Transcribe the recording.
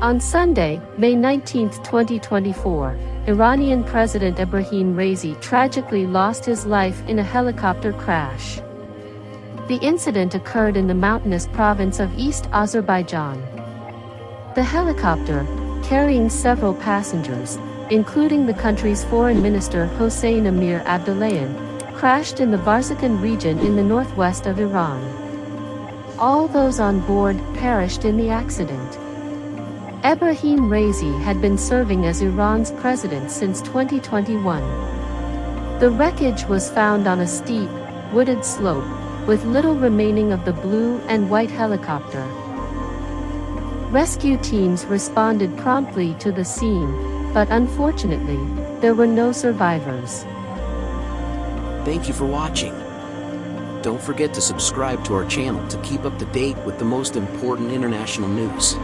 On Sunday, May 19, 2024, Iranian President Ebrahim Raisi tragically lost his life in a helicopter crash. The incident occurred in the mountainous province of East Azerbaijan. The helicopter, carrying several passengers, including the country's foreign minister Hossein Amir Abdollahian, crashed in the Varzaqan region in the northwest of Iran. All those on board perished in the accident. Ebrahim Raisi had been serving as Iran's president since 2021. The wreckage was found on a steep, wooded slope, with little remaining of the blue and white helicopter. Rescue teams responded promptly to the scene, but unfortunately, there were no survivors. Thank you for watching. Don't forget to subscribe to our channel to keep up to date with the most important international news.